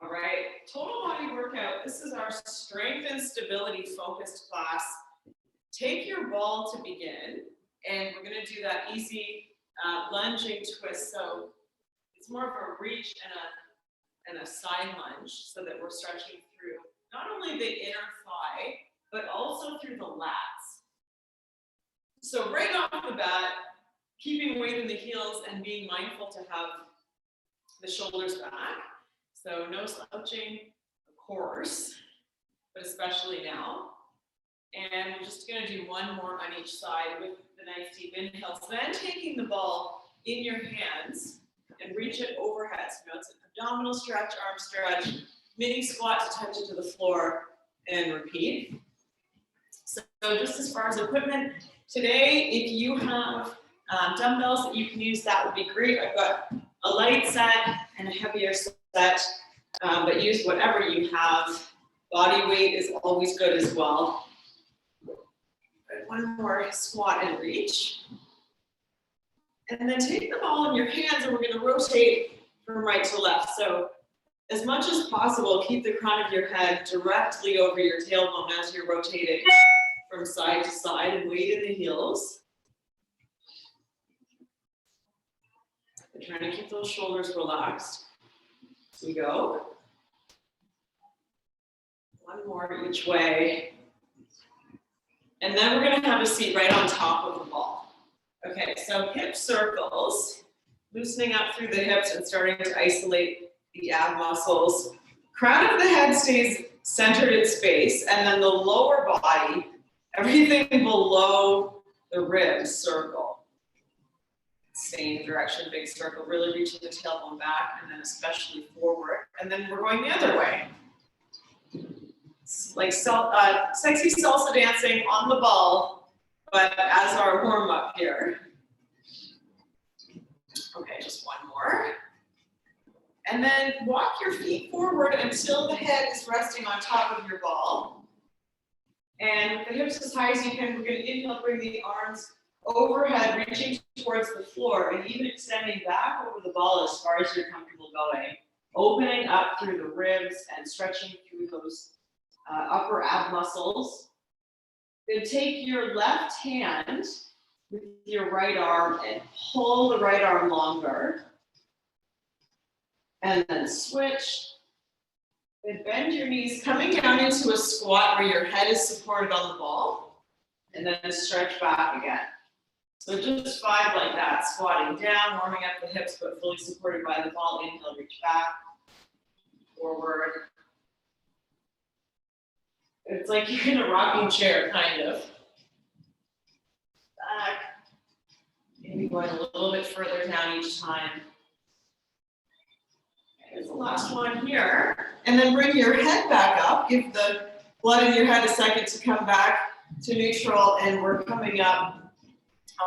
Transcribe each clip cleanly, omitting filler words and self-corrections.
All right, total body workout. This is our strength and stability focused class. Take your ball to begin, and we're going to do that easy lunging twist. So it's more of a reach and a side lunge, so that we're stretching through not only the inner thigh, but also through the lats. So right off the bat, keeping weight in the heels and being mindful to have the shoulders back. So no slouching, of course, but especially now. And we're just going to do one more on each side with the nice deep inhales. Then taking the ball in your hands and reach it overhead. So it's an abdominal stretch, arm stretch, mini squat to touch it to the floor, and repeat. So just as far as equipment, today, if you have dumbbells that you can use, that would be great. I've got a light set and a heavier set, but use whatever you have. Body weight is always good as well. One more squat and reach. And then take the ball in your hands and we're going to rotate from right to left. So as much as possible, keep the crown of your head directly over your tailbone as you're rotating from side to side, and weight in the heels. We're trying to keep those shoulders relaxed. Here we go. One more each way. And then we're going to have a seat right on top of the ball. Okay, so hip circles, loosening up through the hips and starting to isolate the ab muscles. Crown of the head stays centered in space, and then the lower body, everything below the ribs, circle. Same direction, big circle, really reaching the tailbone back, and then especially forward. And then we're going the other way. It's like sexy salsa dancing on the ball, but as our warm-up here. Okay, just one more. And then walk your feet forward until the head is resting on top of your ball. And with the hips as high as you can, we're going to inhale, bring the arms overhead, reaching towards the floor, and even extending back over the ball as far as you're comfortable going. Opening up through the ribs and stretching through those upper ab muscles. Then take your left hand with your right arm and pull the right arm longer. And then switch. Then bend your knees, coming down into a squat where your head is supported on the ball. And then stretch back again. So just 5 like that, squatting down, warming up the hips, but fully supported by the ball. Inhale, reach back, forward. It's like you're in a rocking chair, kind of. Back. Maybe going a little bit further down each time. Here's the last one here. And then bring your head back up. Give the blood in your head a second to come back to neutral. And we're coming up,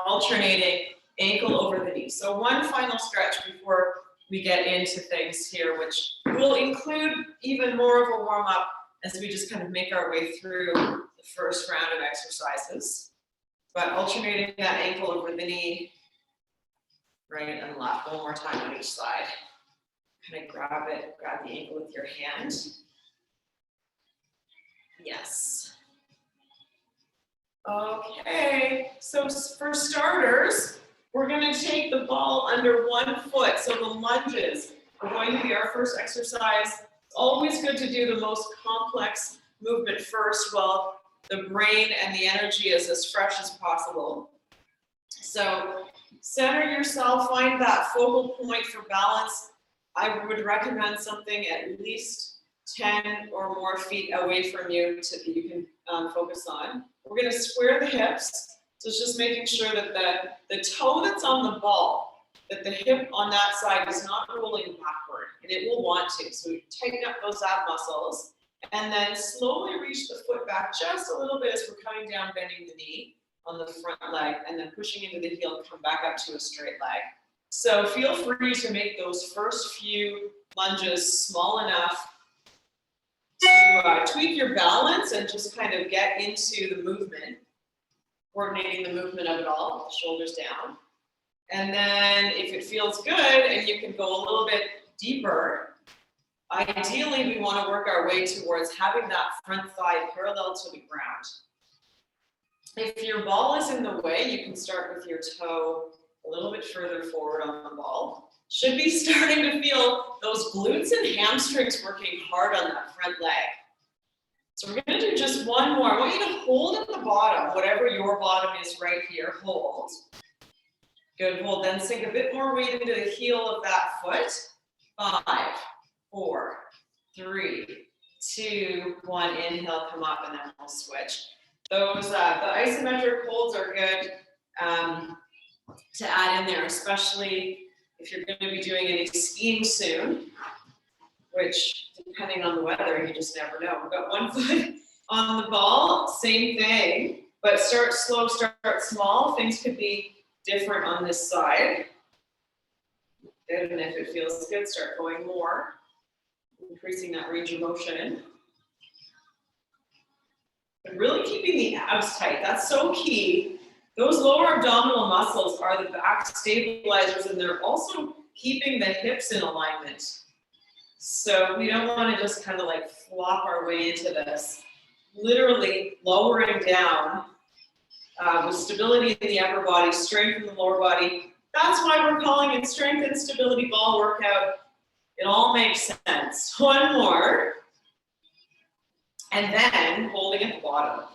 alternating ankle over the knee. So one final stretch before we get into things here, which will include even more of a warm-up as we just kind of make our way through the first round of exercises. But alternating that ankle over the knee, right and left, one more time on each side. Kind of grab the ankle with your hand. Yes. Okay, so for starters, we're going to take the ball under one foot. So the lunges are going to be our first exercise. It's always good to do the most complex movement first while the brain and the energy is as fresh as possible. So center yourself, find that focal point for balance. I would recommend something at least 10 or more feet away from you that you can focus on. We're going to square the hips. So it's just making sure that the toe that's on the ball, that the hip on that side is not rolling backward, and it will want to. So we tighten up those ab muscles, and then slowly reach the foot back just a little bit as we're coming down, bending the knee on the front leg, and then pushing into the heel, come back up to a straight leg. So feel free to make those first few lunges small enough to tweak your balance and just kind of get into the movement, coordinating the movement of it all, shoulders down. And then if it feels good and you can go a little bit deeper, Ideally, we want to work our way towards having that front thigh parallel to the ground. If your ball is in the way, you can start with your toe a little bit further forward on the ball. Should be starting to feel those glutes and hamstrings working hard on that front leg. So we're going to do just one more. I want you to hold at the bottom, whatever your bottom is right here, hold. Good, hold. Then sink a bit more weight into the heel of that foot. 5, 4, 3, 2, 1. Inhale, come up, and then we'll switch. Those, the isometric holds are good to add in there, especially if you're going to be doing any skiing soon, which depending on the weather, you just never know. We've got one foot on the ball, same thing, but start slow, start small. Things could be different on this side. Good, and if it feels good, start going more, increasing that range of motion. But really keeping the abs tight, that's so key. Those lower abdominal muscles are the back stabilizers, and they're also keeping the hips in alignment. So we don't want to just kind of like flop our way into this. Literally lowering down with stability in the upper body, strength in the lower body. That's why we're calling it strength and stability ball workout. It all makes sense. One more. And then holding at the bottom.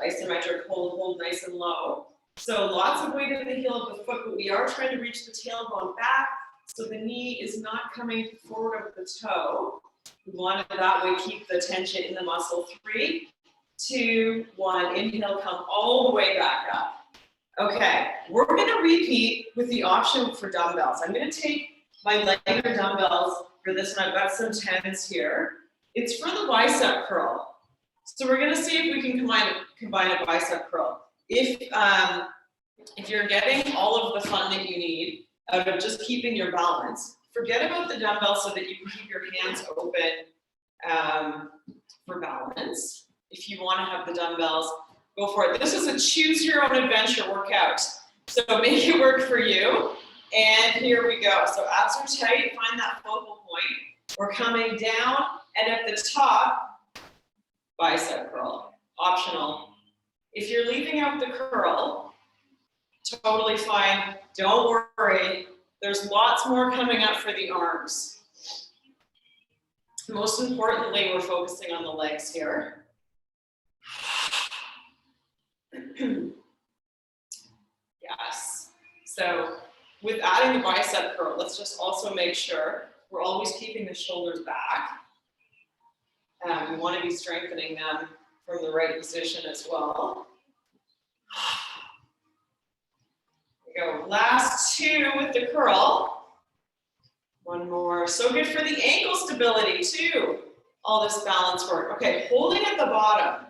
Isometric hold nice and low. So lots of weight in the heel of the foot, but we are trying to reach the tailbone back so the knee is not coming forward of the toe. We want to that way keep the tension in the muscle. 3, 2, 1. Inhale, come all the way back up. Okay, we're going to repeat with the option for dumbbells. I'm going to take my lighter dumbbells for this one. I've got some 10s here. It's for the bicep curl. So we're going to see if we can combine a bicep curl. If you're getting all of the fun that you need out of just keeping your balance, forget about the dumbbell so that you can keep your hands open for balance. If you want to have the dumbbells, go for it. This is a choose your own adventure workout. So make it work for you. And here we go. So abs are tight, find that focal point. We're coming down, and at the top, bicep curl, optional. If you're leaving out the curl, totally fine. Don't worry. There's lots more coming up for the arms. Most importantly, we're focusing on the legs here. Yes. So with adding the bicep curl, let's just also make sure we're always keeping the shoulders back. We want to be strengthening them from the right position as well. Here we go. Last 2 with the curl. One more. So good for the ankle stability too. All this balance work. Okay, holding at the bottom.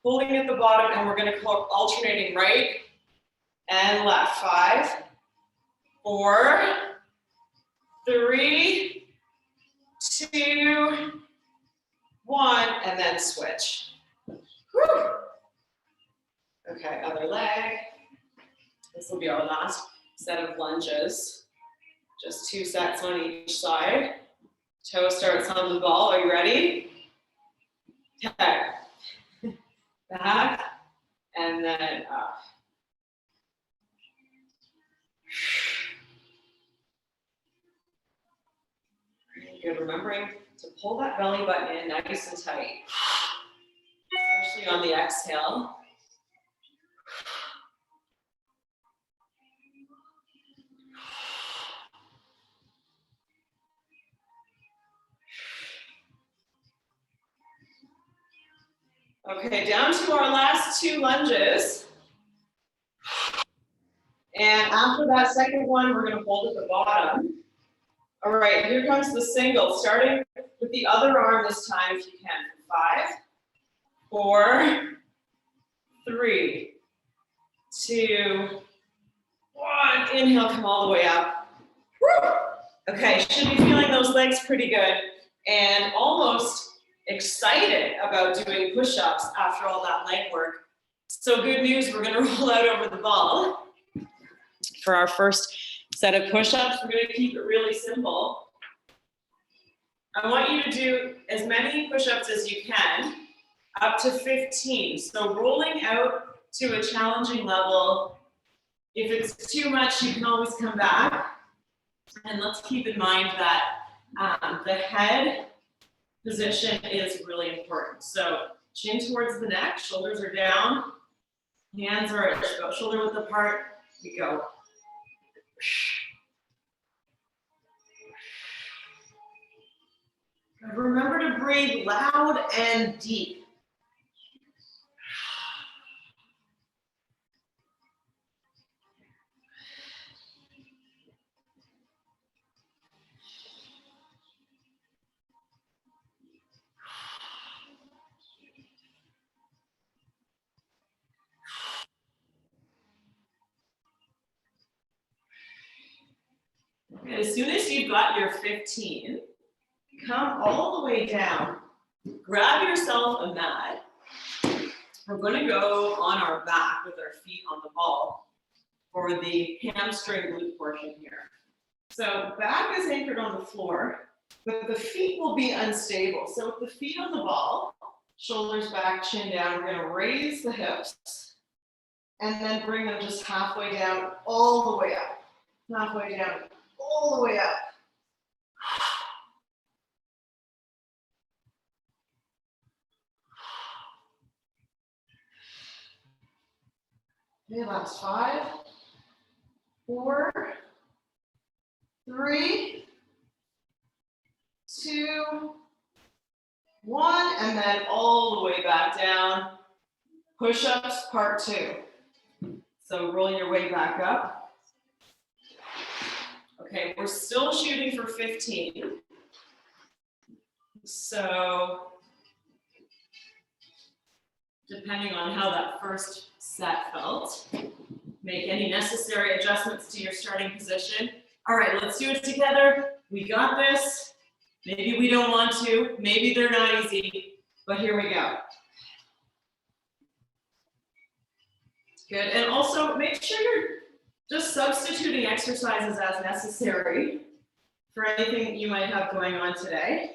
Holding at the bottom, and we're going to go alternating right and left. 5, 4, 3, 2, 1, and then switch. Whew. Okay, other leg. This will be our last set of lunges. Just 2 sets on each side. Toe starts on the ball. Are you ready? Okay. Back, and then up. Good, remembering to pull that belly button in nice and tight, especially on the exhale. Okay, down to our last 2 lunges. And after that second one, we're going to hold at the bottom. All right, here comes the single, starting with the other arm this time if you can. 5, 4, 3, 2, 1. Inhale, come all the way up. Woo! Okay, should be feeling those legs pretty good and almost excited about doing push-ups after all that leg work. So good news, we're going to roll out over the ball. For our first set of push-ups, we're going to keep it really simple. I want you to do as many push-ups as you can, up to 15. So rolling out to a challenging level. If it's too much, you can always come back. And let's keep in mind that the head position is really important. So chin towards the neck, shoulders are down, hands are shoulder width apart. We go. Remember to breathe loud and deep. Okay, as soon as you've got your 15, come all the way down. Grab yourself a mat. We're going to go on our back with our feet on the ball for the hamstring glute portion here. So back is anchored on the floor, but the feet will be unstable. So with the feet on the ball, shoulders back, chin down, we're going to raise the hips and then bring them just halfway down, all the way up. Halfway down, all the way up. Okay, last 5, 4, 3, 2, 1, and then all the way back down. Push-ups, part 2. So roll your way back up. Okay, we're still shooting for 15. So depending on how that first set felt, make any necessary adjustments to your starting position. All right, let's do it together. We got this. Maybe we don't want to. Maybe they're not easy, but here we go. Good, and also make sure you're just substituting exercises as necessary for anything you might have going on today.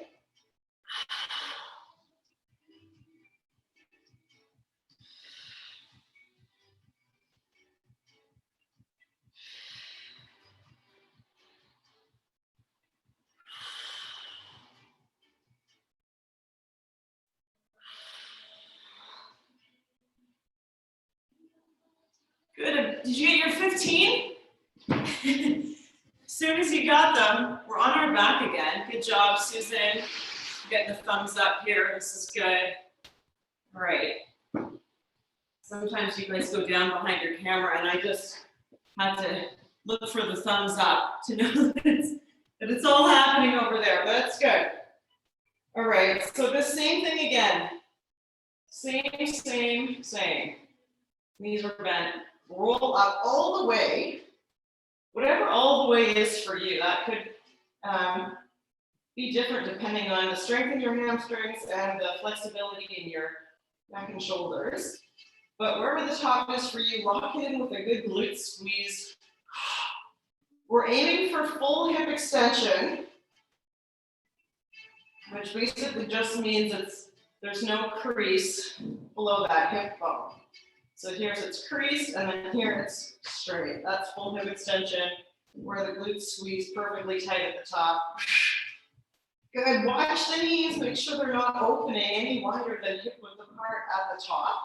Good. Did you get your 15? As soon as you got them, we're on our back again. Good job, Susan. Getting the thumbs up here. This is good. All right. Sometimes you guys go down behind your camera, and I just have to look for the thumbs up to know that it's all happening over there. But that's good. All right. So the same thing again. Same. Knees are bent. Roll up all the way, whatever all the way is for you. That could be different depending on the strength in your hamstrings and the flexibility in your neck and shoulders. But wherever the top is for you, lock it in with a good glute squeeze. We're aiming for full hip extension, which basically just means there's no crease below that hip bone. So here's its crease, and then here it's straight. That's full hip extension, where the glutes squeeze perfectly tight at the top. Good, watch the knees, make sure they're not opening any wider than hip width apart at the top,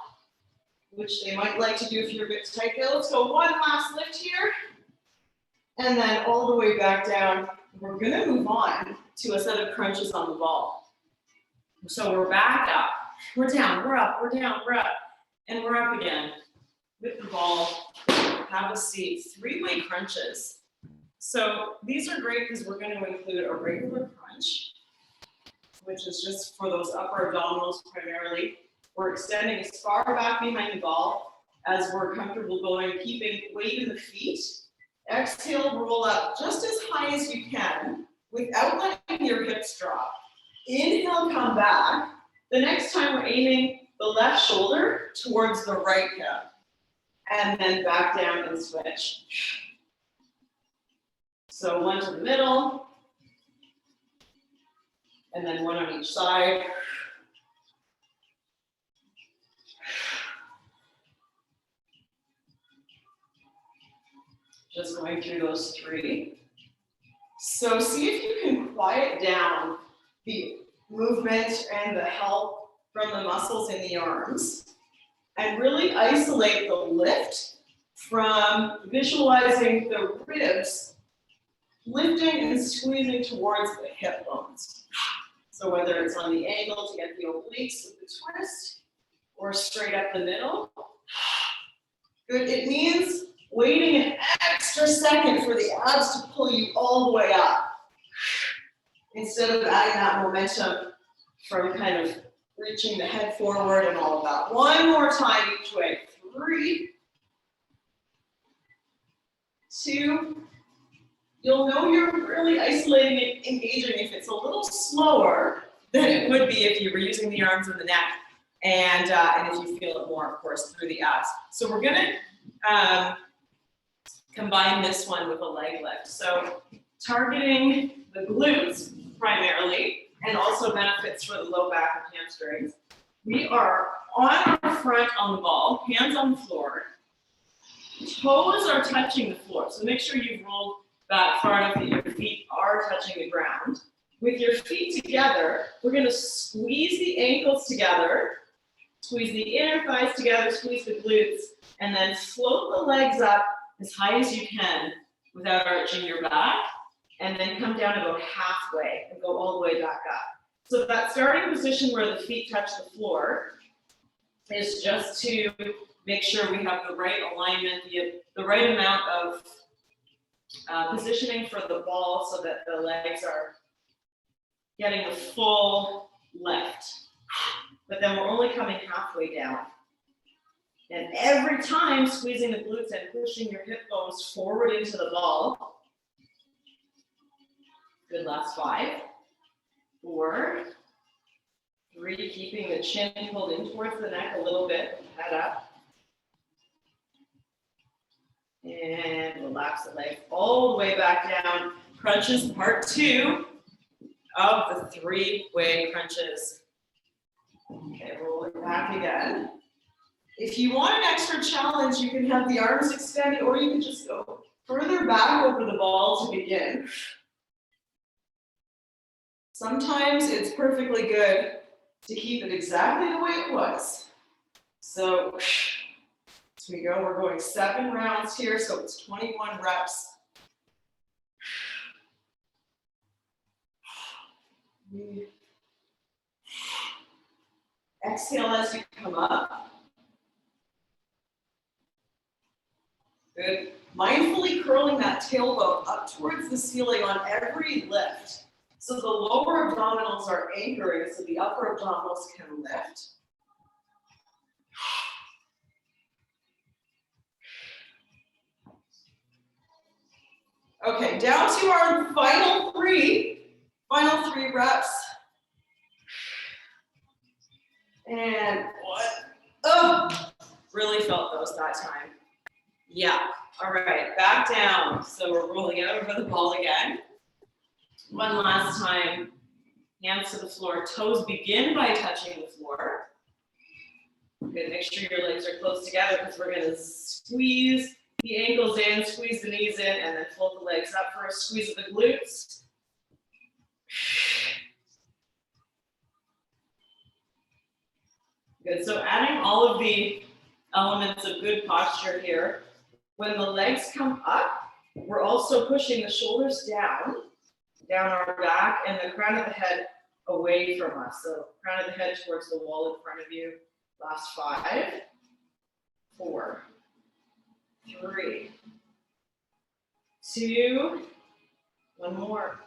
which they might like to do if you're a bit tight there. Let's go one last lift here, and then all the way back down. We're gonna move on to a set of crunches on the ball. So we're back up, we're down, we're up, we're down, we're up. And we're up again with the ball. Have a seat. 3-way crunches. So these are great because we're going to include a regular crunch, which is just for those upper abdominals primarily. We're extending as far back behind the ball as we're comfortable going, keeping weight in the feet. Exhale, roll up just as high as you can without letting your hips drop. Inhale, come back. The next time we're aiming the left shoulder towards the right hip, and then back down and switch. So one to the middle, And then one on each side. Just going through those 3. So see if you can quiet down the movement and the help from the muscles in the arms and really isolate the lift from visualizing the ribs lifting and squeezing towards the hip bones. So whether it's on the angle to get the obliques with the twist or straight up the middle. Good, it means waiting an extra second for the abs to pull you all the way up instead of adding that momentum from kind of reaching the head forward and all of that. One more time each way. 3, 2. You'll know you're really isolating and engaging if it's a little slower than it would be if you were using the arms and the neck, and if you feel it more, of course, through the abs. So we're gonna combine this one with a leg lift. So targeting the glutes primarily, and also benefits for the low back and hamstrings. We are on our front on the ball, hands on the floor. Toes are touching the floor, so make sure you've rolled back far enough that your feet are touching the ground. With your feet together, we're gonna squeeze the ankles together, squeeze the inner thighs together, squeeze the glutes, and then float the legs up as high as you can without arching your back, and then come down about halfway and go all the way back up. So that starting position where the feet touch the floor is just to make sure we have the right alignment, the right amount of positioning for the ball so that the legs are getting a full lift. But then we're only coming halfway down. And every time squeezing the glutes and pushing your hip bones forward into the ball. Good, last 5, 4, 3, keeping the chin pulled in towards the neck a little bit, head up. And relax the legs all the way back down. Crunches, part 2 of the 3-way crunches. Okay, rolling back again. If you want an extra challenge, you can have the arms extended, or you can just go further back over the ball to begin. Sometimes it's perfectly good to keep it exactly the way it was. So as we go, we're going 7 rounds here, so it's 21 reps. Exhale as you come up. Good. Mindfully curling that tailbone up towards the ceiling on every lift. So the lower abdominals are anchoring, so the upper abdominals can lift. Okay, down to our final three reps. And what? Oh, really felt those that time. Yeah, all right, back down. So we're rolling out over the ball again. One last time, hands to the floor. Toes begin by touching the floor. Good, make sure your legs are close together because we're gonna squeeze the ankles in, squeeze the knees in, and then float the legs up for a squeeze of the glutes. Good, so adding all of the elements of good posture here. When the legs come up, we're also pushing the shoulders down our back, and the crown of the head away from us. So crown of the head towards the wall in front of you. Last 5, 4, 3, 2, one more.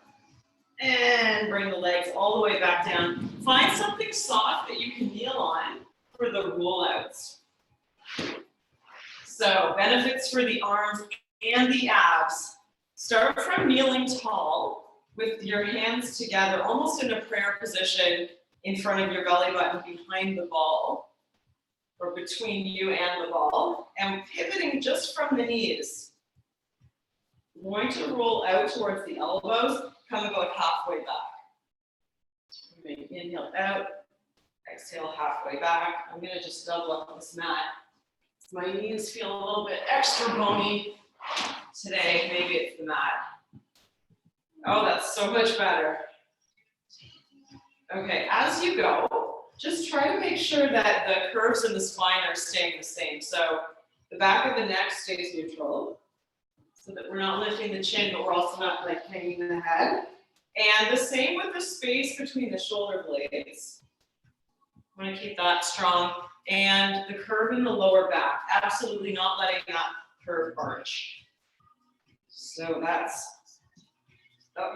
And bring the legs all the way back down. Find something soft that you can kneel on for the rollouts. So benefits for the arms and the abs. Start from kneeling tall with your hands together, almost in a prayer position in front of your belly button behind the ball, or between you and the ball, and pivoting just from the knees. We're going to roll out towards the elbows, come about halfway back. Inhale out, exhale halfway back. I'm gonna just double up this mat. My knees feel a little bit extra bony today. Maybe it's the mat. Oh, that's so much better. Okay, as you go, just try to make sure that the curves in the spine are staying the same. So the back of the neck stays neutral, so that we're not lifting the chin, but we're also not like hanging the head. And the same with the space between the shoulder blades. I want to keep that strong. And the curve in the lower back, absolutely not letting that curve arch. So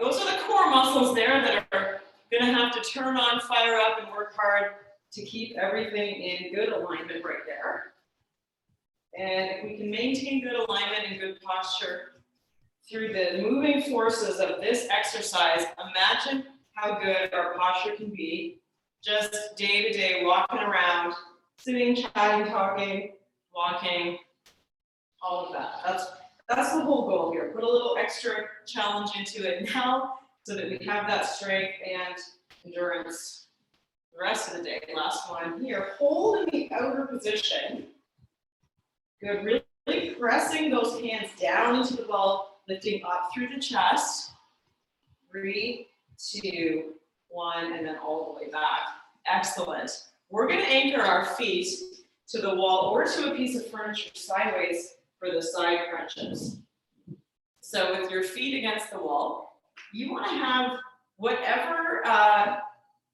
those are the core muscles there that are gonna have to turn on, fire up, and work hard to keep everything in good alignment right there. And if we can maintain good alignment and good posture through the moving forces of this exercise, imagine how good our posture can be just day to day, walking around, sitting, chatting, talking, walking, all of that. That's the whole goal here. Put a little extra challenge into it now so that we have that strength and endurance the rest of the day. Last one here. Hold in the outer position. Good. Really pressing those hands down into the ball, lifting up through the chest. 3, 2, 1, and then all the way back. Excellent. We're going to anchor our feet to the wall or to a piece of furniture sideways for the side crunches. So with your feet against the wall, you want to have whatever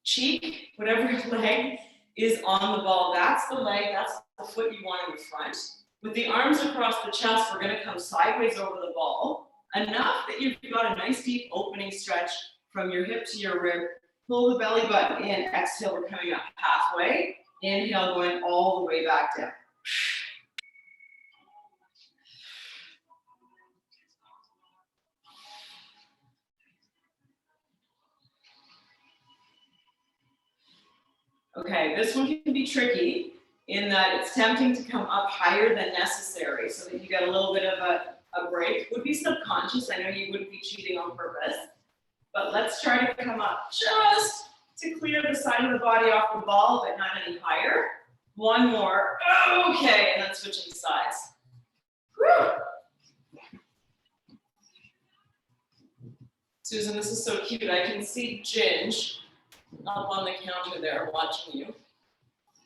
cheek, whatever leg is on the ball. That's the leg, that's the foot you want in the front. With the arms across the chest, we're going to come sideways over the ball, enough that you've got a nice deep opening stretch from your hip to your rib. Pull the belly button in. Exhale, we're coming up halfway. Inhale, going all the way back down. Okay, this one can be tricky in that it's tempting to come up higher than necessary so that you get a little bit of a break. Would be subconscious. I know you wouldn't be cheating on purpose, but let's try to come up just to clear the side of the body off the ball, but not any higher. One more. Okay, and then switching sides. Whew. Susan, this is so cute. I can see Ginge up on the counter there watching you.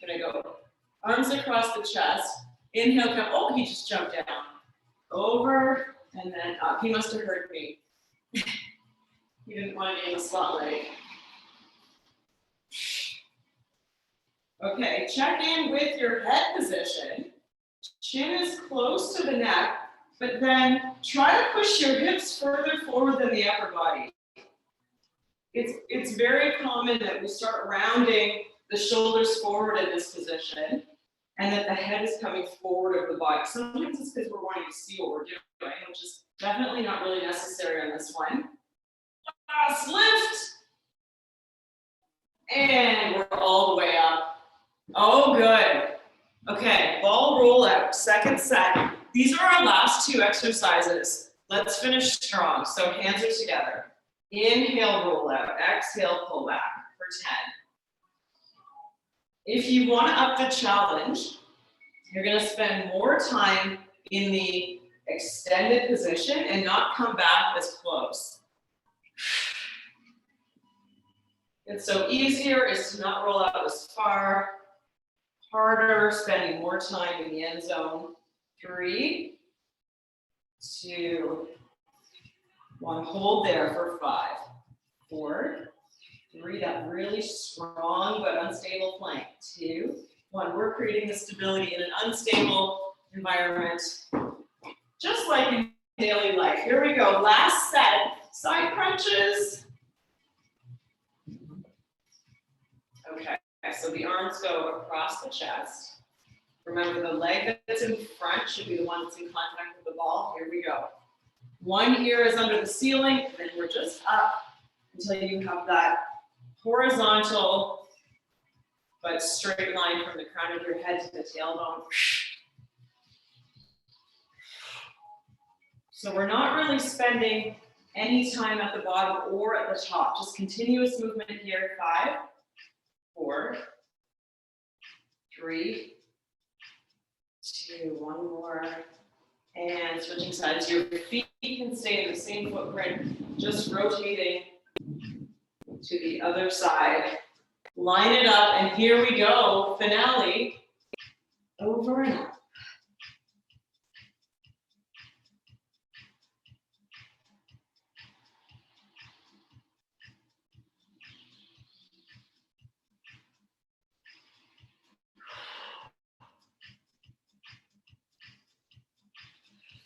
Gonna go arms across the chest. Inhale, come. Oh, he just jumped down. Over and then up. He must have heard me. He didn't want to be in the spotlight. Okay, check in with your head position. Chin is close to the neck, but then try to push your hips further forward than the upper body. It's very common that we start rounding the shoulders forward in this position and that the head is coming forward of the body. Sometimes it's because we're wanting to see what we're doing, which is definitely not really necessary on this one. Last lift. And we're all the way up. Oh, good. Okay, ball roll out, second set. These are our last 2 exercises. Let's finish strong. So hands are together. Inhale, roll out. Exhale, pull back for 10. If you want to up the challenge, you're going to spend more time in the extended position and not come back as close. And so easier is to not roll out as far. Harder, spending more time in the end zone. 3, 2, 1. Hold there for 5, 4, 3. That really strong but unstable plank. 2, 1. We're creating the stability in an unstable environment, just like in daily life. Here we go. Last set. Side crunches. Okay. So the arms go across the chest. Remember, the leg that's in front should be the one that's in contact with the ball. Here we go. One ear is under the ceiling, and then we're just up until you have that horizontal but straight line from the crown of your head to the tailbone. So we're not really spending anytime at the bottom or at the top. Just continuous movement here. 5, 4, 3, 2, one more. And switching sides. Your feet can stay in the same footprint, just rotating to the other side. Line it up, and here we go. Finale. Over and up.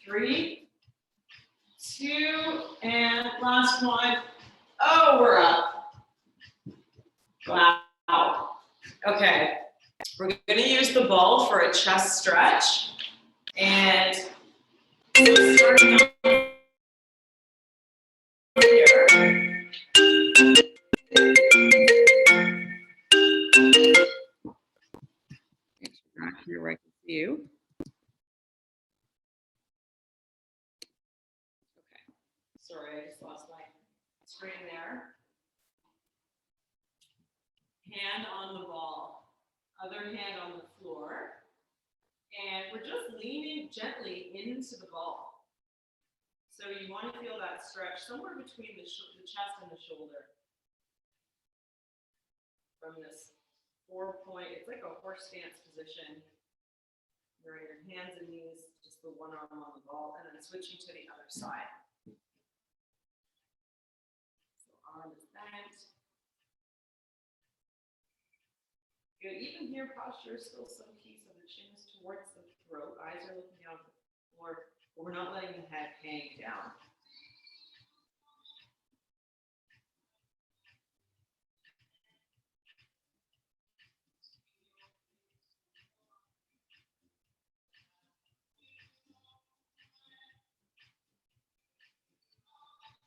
Three, 2, and last one. Oh, we're up. Wow. Okay. We're going to use the ball for a chest stretch. And starting out here. Back here where I can see you. Okay. Sorry, I just lost my screen there. Hand on the ball, other hand on the floor. And we're just leaning gently into the ball. So you want to feel that stretch somewhere between the chest and the shoulder. From this 4-point, it's like a horse stance position. Where your hands and knees, just the one arm on the ball, and then switching to the other side. So arm is bent. Good. Even here, posture is still so key. So the chin is towards the throat, eyes are looking down at the floor, but we're not letting the head hang down.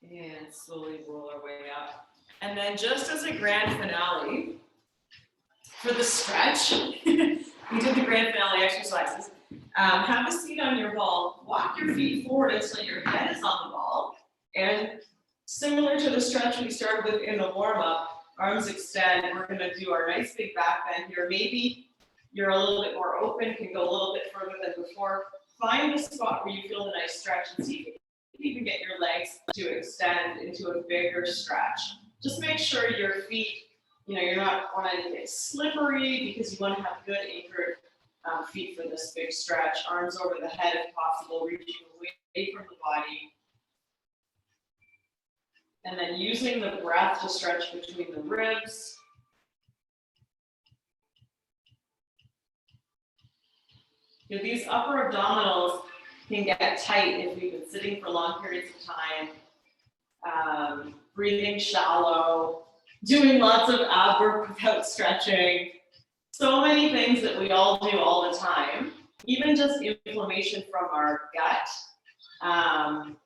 And slowly roll our way up. And then just as a grand finale, for the stretch, we did the grand finale exercises. Have a seat on your ball, walk your feet forward until your head is on the ball. And similar to the stretch we started with in the warm-up, arms extend, we're gonna do our nice big back bend here. Maybe you're a little bit more open, can go a little bit further than before. Find a spot where you feel the nice stretch and see if you can get your legs to extend into a bigger stretch. Just make sure your feet, you're not wanting to get slippery because you want to have good anchored feet for this big stretch. Arms over the head if possible, reaching away from the body. And then using the breath to stretch between the ribs. These upper abdominals can get tight if we've been sitting for long periods of time, breathing shallow, doing lots of ab work without stretching. So many things that we all do all the time, even just inflammation from our gut.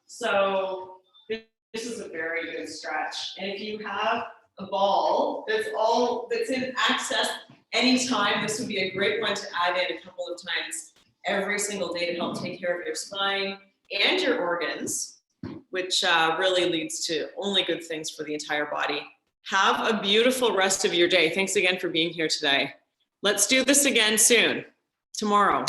So this is a very good stretch. And if you have a ball that's in access anytime, this would be a great one to add in a couple of times every single day to help take care of your spine and your organs, which really leads to only good things for the entire body. Have a beautiful rest of your day. Thanks again for being here today. Let's do this again soon, tomorrow.